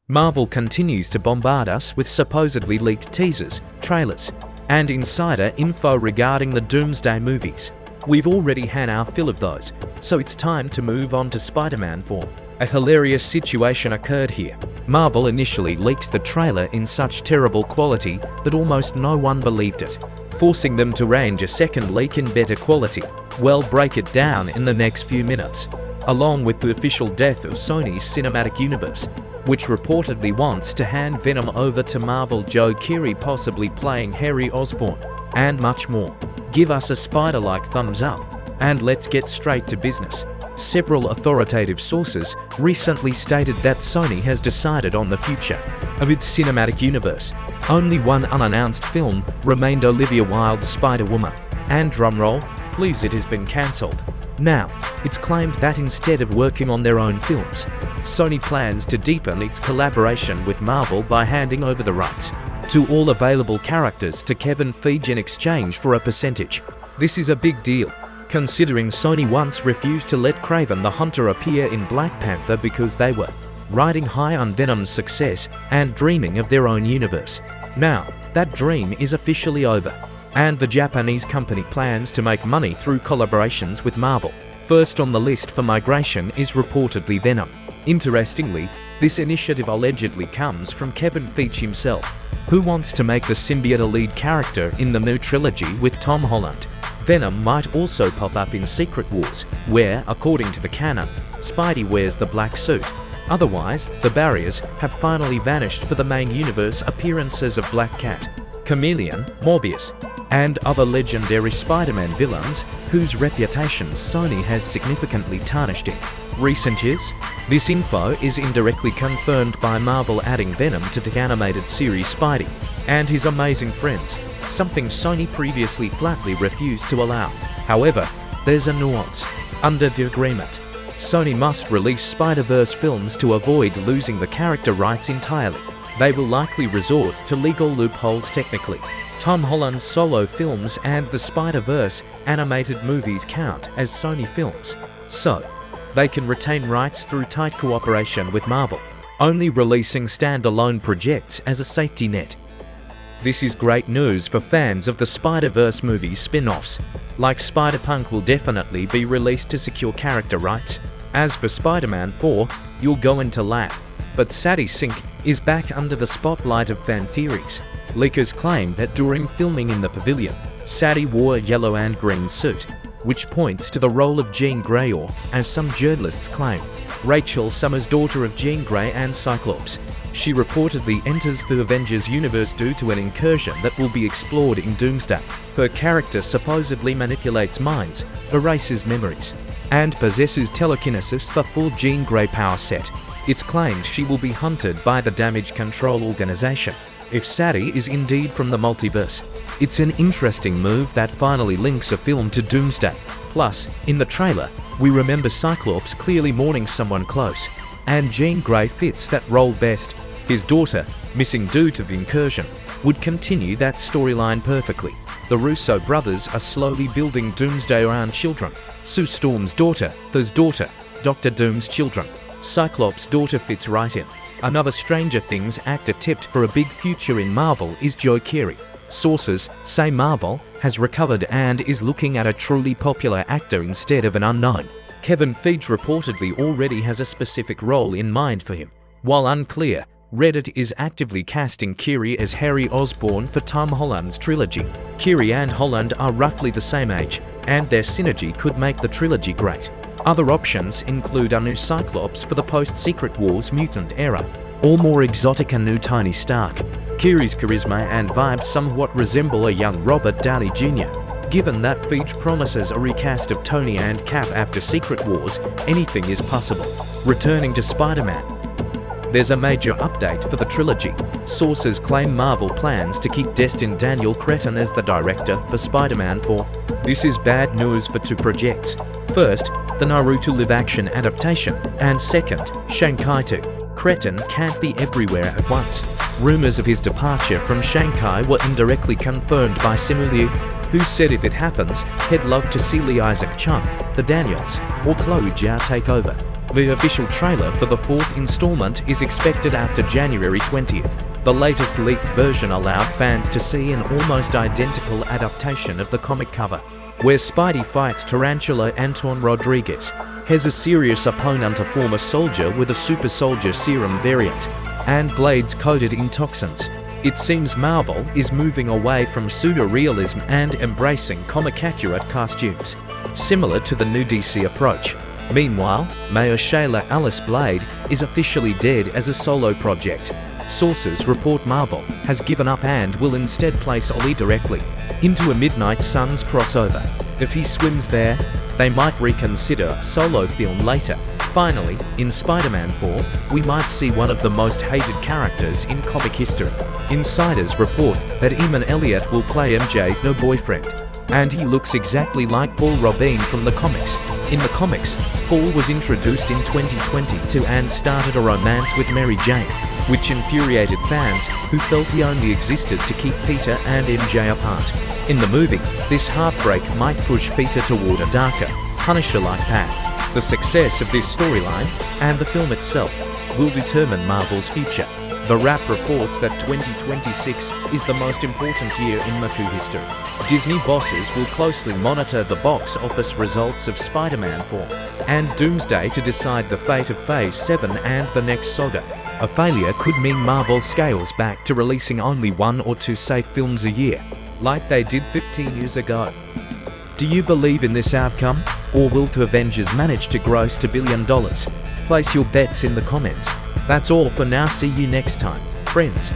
Marvel continues to bombard us with supposedly leaked teasers, trailers, and insider info regarding the Doomsday movies. We've already had our fill of those, so it's time to move on to Spider-Man 4. A hilarious situation occurred here. Marvel initially leaked the trailer in such terrible quality that almost no one believed it, forcing them to arrange a second leak in better quality. Well, break it down in the next few minutes. Along with the official death of Sony's cinematic universe, which reportedly wants to hand Venom over to Marvel, Keery possibly playing Harry Osborn, and much more. Give us a spider-like thumbs up, and let's get straight to business. Several authoritative sources recently stated that Sony has decided on the future of its cinematic universe. Only one unannounced film remained: Olivia Wilde's Spider-Woman. And drumroll, please, it has been cancelled. Now, it's claimed that instead of working on their own films, Sony plans to deepen its collaboration with Marvel by handing over the rights to all available characters to Kevin Feige in exchange for a percentage. This is a big deal, considering Sony once refused to let Kraven the Hunter appear in Black Panther because they were riding high on Venom's success and dreaming of their own universe. Now, that dream is officially over, and the Japanese company plans to make money through collaborations with Marvel. First on the list for migration is reportedly Venom. Interestingly, this initiative allegedly comes from Kevin Feige himself, who wants to make the symbiote a lead character in the new trilogy with Tom Holland. Venom might also pop up in Secret Wars, where, according to the canon, Spidey wears the black suit. Otherwise, the barriers have finally vanished for the main universe appearances of Black Cat, Chameleon, Morbius, and other legendary Spider-Man villains whose reputations Sony has significantly tarnished in recent years. This info is indirectly confirmed by Marvel adding Venom to the animated series Spidey and his amazing friends, something Sony previously flatly refused to allow. However, there's a nuance. Under the agreement, Sony must release Spider-Verse films to avoid losing the character rights entirely. They will likely resort to legal loopholes technically. Tom Holland's solo films and the Spider-Verse animated movies count as Sony films, so they can retain rights through tight cooperation with Marvel, only releasing standalone projects as a safety net. This is great news for fans of the Spider-Verse movie spin-offs, like Spider-Punk will definitely be released to secure character rights. As for Spider-Man 4, you're going to laugh, but Sadie Sink is back under the spotlight of fan theories. Leakers claim that during filming in the pavilion, Sadie wore a yellow and green suit, which points to the role of Jean Grey, or, as some journalists claim, Rachel Summers, daughter of Jean Grey and Cyclops. She reportedly enters the Avengers universe due to an incursion that will be explored in Doomsday. Her character supposedly manipulates minds, erases memories, and possesses telekinesis, the full Jean Grey power set. It's claimed she will be hunted by the Damage Control organization. If Sadie is indeed from the multiverse, it's an interesting move that finally links a film to Doomsday. Plus, in the trailer, we remember Cyclops clearly mourning someone close, and Jean Grey fits that role best. His daughter, missing due to the incursion, would continue that storyline perfectly. The Russo brothers are slowly building Doomsday around children. Sue Storm's daughter, Thor's daughter, Dr. Doom's children. Cyclops' daughter fits right in. Another Stranger Things actor tipped for a big future in Marvel is Keery. Sources say Marvel has recovered and is looking at a truly popular actor instead of an unknown. Kevin Feige reportedly already has a specific role in mind for him. While unclear, Reddit is actively casting Keery as Harry Osborn for Tom Holland's trilogy. Keery and Holland are roughly the same age, and their synergy could make the trilogy great. Other options include a new Cyclops for the post-Secret Wars mutant era, or more exotic a new Tony Stark. Keery's charisma and vibe somewhat resemble a young Robert Downey Jr. Given that Feige promises a recast of Tony and Cap after Secret Wars, anything is possible. Returning to Spider-Man, there's a major update for the trilogy. Sources claim Marvel plans to keep Destin Daniel Cretton as the director for Spider-Man 4. This is bad news for two projects. First, the Naruto live-action adaptation, and second, Shanghai 2. Cretton can't be everywhere at once. Rumors of his departure from Shanghai were indirectly confirmed by Simu Liu, who said if it happens, he'd love to see Lee Isaac Chung, the Daniels, or Chloe Zhao take over. The official trailer for the fourth installment is expected after January 20th. The latest leaked version allowed fans to see an almost identical adaptation of the comic cover, where Spidey fights Tarantula Anton Rodriguez, has a serious opponent, a former soldier with a super soldier serum variant, and blades coated in toxins. It seems Marvel is moving away from pseudo-realism and embracing comic-accurate costumes, similar to the new DC approach. Meanwhile, Mahershala Ali's Blade is officially dead as a solo project. Sources report Marvel has given up and will instead place Ali directly into a Midnight Suns crossover. If he swims there, they might reconsider a solo film later. Finally, in Spider-Man 4, we might see one of the most hated characters in comic history. Insiders report that Eamon Elliott will play MJ's no boyfriend, and he looks exactly like Paul Robin from the comics. In the comics, Paul was introduced in 2022 and started a romance with Mary Jane, which infuriated fans who felt he only existed to keep Peter and MJ apart. In the movie, this heartbreak might push Peter toward a darker, Punisher-like path. The success of this storyline, and the film itself, will determine Marvel's future. The Wrap reports that 2026 is the most important year in Maku history. Disney bosses will closely monitor the box office results of Spider-Man 4 and Doomsday to decide the fate of Phase 7 and the next saga. A failure could mean Marvel scales back to releasing only 1 or 2 safe films a year, like they did 15 years ago. Do you believe in this outcome, or will the Avengers manage to gross $1 billion? Place your bets in the comments. That's all for now. See you next time, friends.